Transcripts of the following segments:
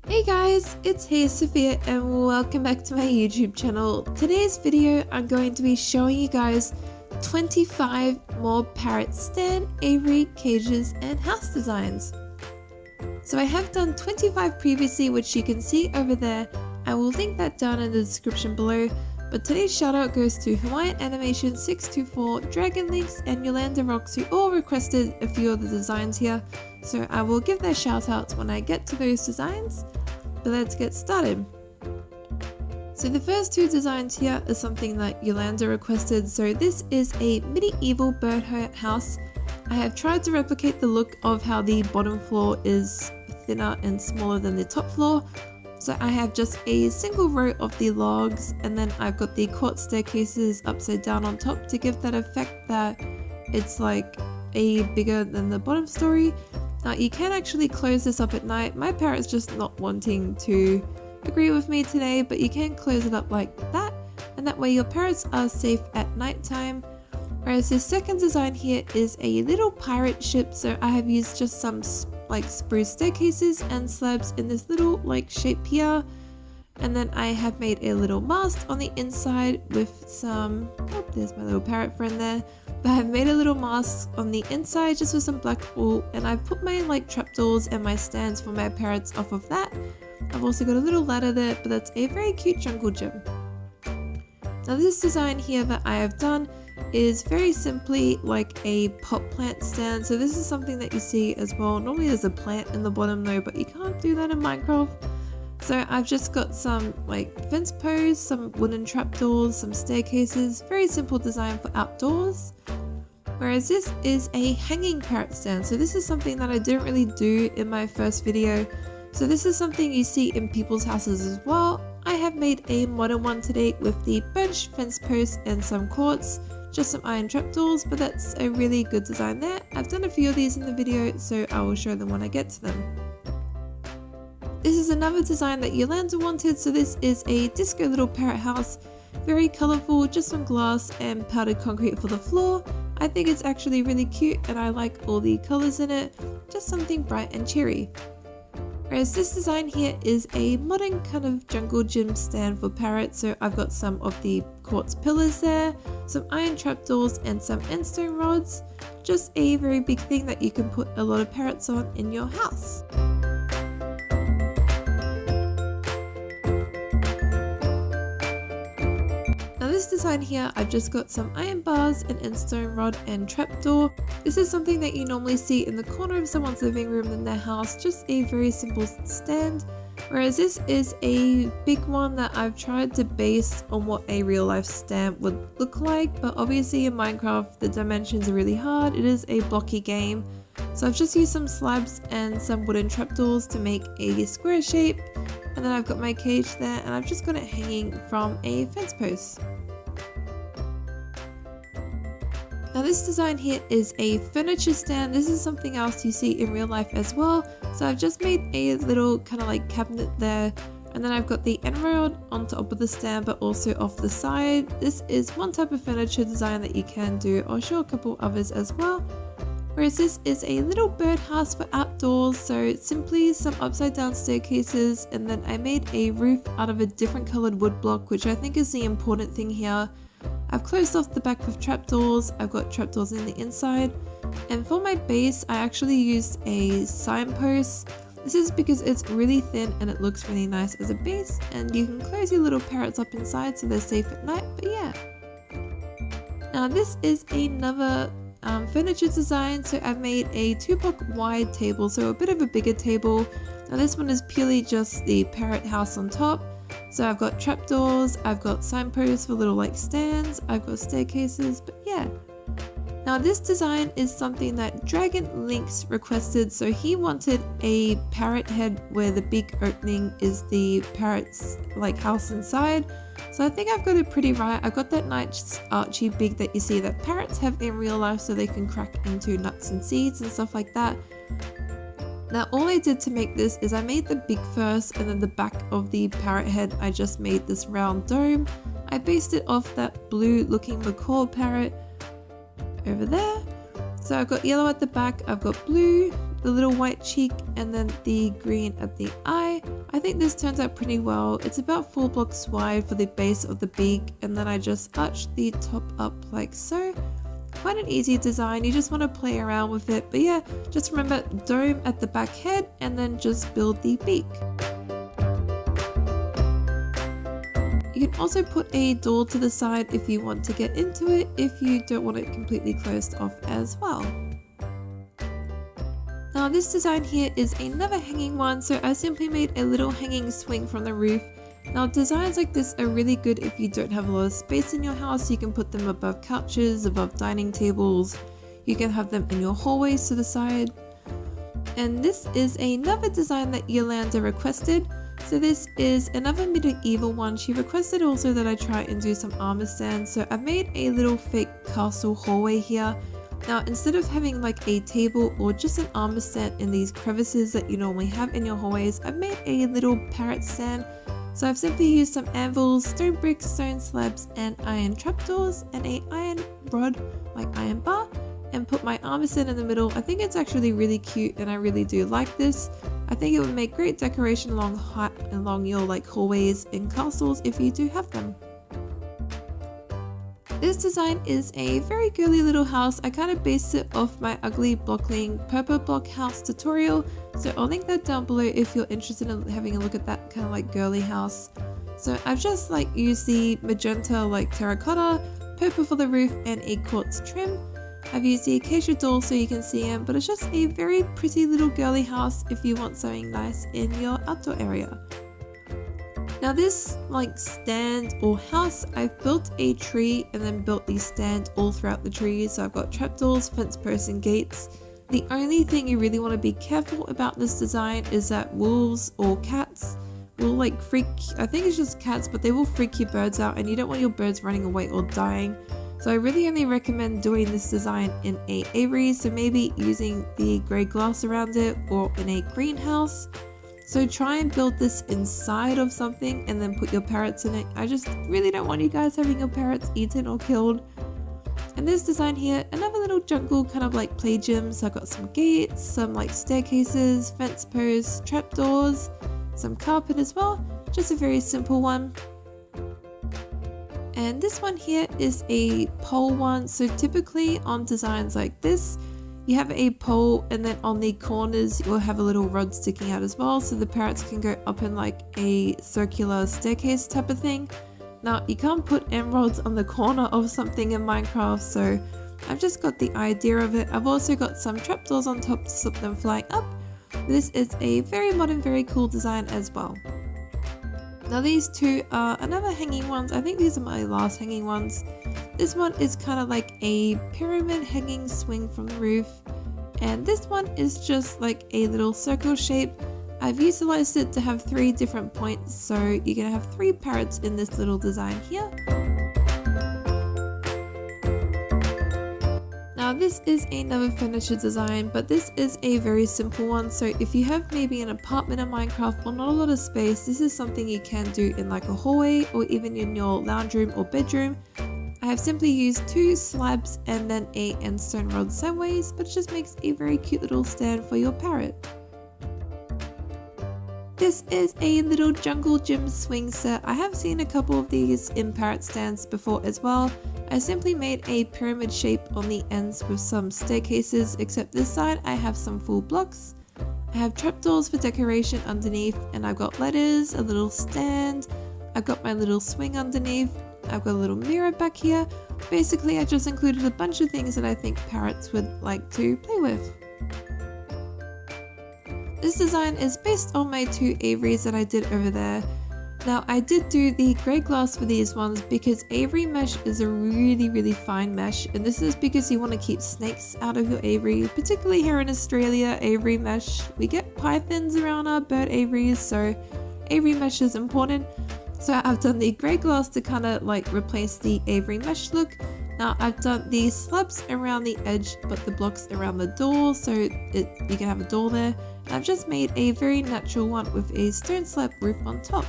Hey guys, it's HeySofia and welcome back to my YouTube channel. Today's video I'm going to be showing you guys 25 more Parrot stand, aviary, cages and house designs. So I have done 25 previously, which you can see over there. I will link that down in the description below. But today's shout out goes to Hawaiian Animation 624, Dragon Links and Yolanda Rocks, who all requested a few of the designs here. So I will give their shout outs when I get to those designs. But let's get started. So the first two designs here is something that Yolanda requested. So this is a medieval birdhouse. I have tried to replicate the look of how the bottom floor is thinner and smaller than the top floor. So I have just a single row of the logs, and then I've got the quartz staircases upside down on top to give that effect that it's like a bigger than the bottom story. Now you can actually close this up at night. My parrot's just not wanting to agree with me today, but you can close it up like that, and that way your parrots are safe at nighttime. Whereas this second design here is a little pirate ship, so I have used just some like spruce staircases and slabs in this little like shape here, and then I have made a little mast on the inside with some, oh there's my little parrot friend there, but I've made a little mast on the inside just with some black wool, and I've put my like trapdoors and my stands for my parrots off of that. I've also got a little ladder there, but that's a very cute jungle gym. Now this design here that I have done is very simply like a pot plant stand. So this is something that you see as well. Normally there's a plant in the bottom though, but you can't do that in Minecraft. So I've just got some like fence posts, some wooden trapdoors, some staircases, very simple design for outdoors. Whereas this is a hanging parrot stand. So this is something that I didn't really do in my first video. So this is something you see in people's houses as well. I have made a modern one today with the bench, fence posts and some quartz, just some iron trapdoors, but that's a really good design there. I've done a few of these in the video, so I will show them when I get to them. This is another design that Yolanda wanted, so this is a disco little parrot house. Very colourful, just some glass and powdered concrete for the floor. I think it's actually really cute and I like all the colours in it, just something bright and cheery. Whereas this design here is a modern kind of jungle gym stand for parrots. So I've got some of the quartz pillars there, some iron trapdoors and some endstone rods. Just a very big thing that you can put a lot of parrots on in your house. Now this design here, I've just got some iron bars, an endstone rod and trapdoor. This is something that you normally see in the corner of someone's living room in their house, just a very simple stand. Whereas this is a big one that I've tried to base on what a real life stand would look like, but obviously in Minecraft the dimensions are really hard, it is a blocky game. So I've just used some slabs and some wooden trapdoors to make a square shape, and then I've got my cage there and I've just got it hanging from a fence post. Now this design here is a furniture stand. This is something else you see in real life as well. So I've just made a little kind of like cabinet there, and then I've got the end rail on top of the stand but also off the side. This is one type of furniture design that you can do. I'll show a couple others as well. Whereas this is a little birdhouse for outdoors, so simply some upside down staircases, and then I made a roof out of a different coloured wood block, which I think is the important thing here. I've closed off the back with trapdoors, I've got trapdoors in the inside, and for my base I actually used a signpost. This is because it's really thin and it looks really nice as a base, and you can close your little parrots up inside so they're safe at night, but yeah. Now this is another furniture design, so I've made a 2-block wide table, so a bit of a bigger table. Now this one is purely just the parrot house on top. So I've got trapdoors, I've got signposts for little like stands, I've got staircases, but yeah. Now this design is something that Dragon Links requested, so he wanted a parrot head where the big opening is the parrot's like house inside. So I think I've got it pretty right. I've got that nice archy beak that you see that parrots have in real life, so they can crack into nuts and seeds and stuff like that. Now all I did to make this is I made the beak first, and then the back of the parrot head I just made this round dome. I based it off that blue looking macaw parrot over there. So I've got yellow at the back, I've got blue, the little white cheek, and then the green at the eye. I think this turns out pretty well. It's about 4 blocks wide for the base of the beak, and then I just arched the top up like so. Quite an easy design, you just want to play around with it, but yeah, just remember dome at the back head and then just build the beak. You can also put a door to the side if you want to get into it, if you don't want it completely closed off as well. Now this design here is another hanging one, so I simply made a little hanging swing from the roof. Now designs like this are really good if you don't have a lot of space in your house. You can put them above couches, above dining tables, you can have them in your hallways to the side. And this is another design that Yolanda requested. So this is another medieval one. She requested also that I try and do some armor stands, so I've made a little fake castle hallway here. Now instead of having like a table or just an armor stand in these crevices that you normally have in your hallways, I've made a little parrot stand. So I've simply used some anvils, stone bricks, stone slabs, and iron trapdoors, and a iron rod, like iron bar, and put my armor stand in the middle. I think it's actually really cute and I really do like this. I think it would make great decoration along your like hallways in castles if you do have them. This design is a very girly little house. I kind of based it off my ugly blockling purple block house tutorial, so I'll link that down below if you're interested in having a look at that kind of like girly house. So I've just like used the magenta like terracotta, purple for the roof, and a quartz trim. I've used the acacia door so you can see them, but it's just a very pretty little girly house if you want something nice in your outdoor area. Now this like stand or house, I've built a tree and then built the stand all throughout the tree. So I've got trapdoors, fence posts, and gates. The only thing you really want to be careful about this design is that wolves or cats will like freak, I think it's just cats, but they will freak your birds out and you don't want your birds running away or dying. So I really only recommend doing this design in a aviary, so maybe using the grey glass around it or in a greenhouse. So try and build this inside of something and then put your parrots in it. I just really don't want you guys having your parrots eaten or killed. And this design here, another little jungle kind of like play gym. So I've got some gates, some like staircases, fence posts, trapdoors, some carpet as well. Just a very simple one. And this one here is a pole one. So typically on designs like this, you have a pole and then on the corners you'll have a little rod sticking out as well, so the parrots can go up in like a circular staircase type of thing. Now you can't put emeralds on the corner of something in Minecraft, so I've just got the idea of it. I've also got some trapdoors on top to stop them flying up. This is a very modern, very cool design as well. Now these two are another hanging ones. I think these are my last hanging ones. This one is kind of like a pyramid hanging swing from the roof, and this one is just like a little circle shape. I've utilized it to have 3 different points, so you're gonna have 3 parrots in this little design here. Now this is another furniture design, but this is a very simple one, so if you have maybe an apartment in Minecraft or not a lot of space, this is something you can do in like a hallway or even in your lounge room or bedroom. I have simply used 2 slabs and then a endstone rod sideways, but it just makes a very cute little stand for your parrot. This is a little jungle gym swing set. I have seen a couple of these in parrot stands before as well. I simply made a pyramid shape on the ends with some staircases, except this side I have some full blocks. I have trapdoors for decoration underneath, and I've got letters, a little stand, I've got my little swing underneath, I've got a little mirror back here. Basically I just included a bunch of things that I think parrots would like to play with. This design is based on my 2 aviaries that I did over there. Now I did do the grey glass for these ones because aviary mesh is a really fine mesh, and this is because you want to keep snakes out of your aviary, particularly here in Australia. Aviary mesh, we get pythons around our bird aviaries, so aviary mesh is important. So I've done the grey glass to kind of like replace the aviary mesh look. Now I've done the slabs around the edge but the blocks around the door, so you can have a door there. And I've just made a very natural one with a stone slab roof on top.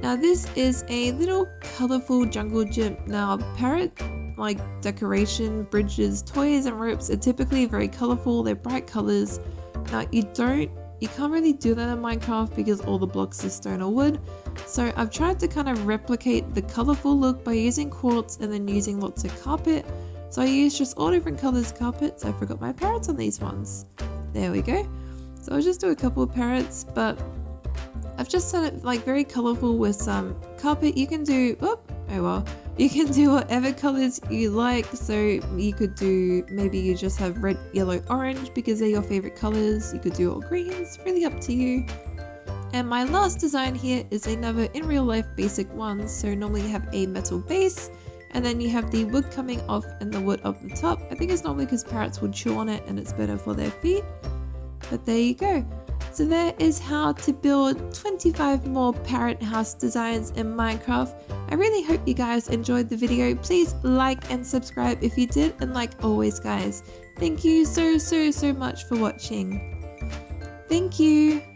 Now this is a little colourful jungle gym. Now parrot like decoration, bridges, toys and ropes are typically very colorful, they're bright colors. Now you can't really do that in Minecraft because all the blocks are stone or wood. So I've tried to kind of replicate the colorful look by using quartz and then using lots of carpet. So I used just all different colors carpets. I forgot my parrots on these ones. There we go. So I'll just do a couple of parrots, but I've just done it like very colorful with some carpet. You can do, you can do whatever colors you like. So you could do, maybe you just have red, yellow, orange because they're your favorite colors. You could do all greens, really up to you. And my last design here is another in real life basic one. So normally you have a metal base and then you have the wood coming off and the wood up the top. I think it's normally because parrots would chew on it and it's better for their feet. But there you go. So there is how to build 25 more parrot house designs in Minecraft. I really hope you guys enjoyed the video. Please like and subscribe if you did. And like always guys, thank you so much for watching. Thank you.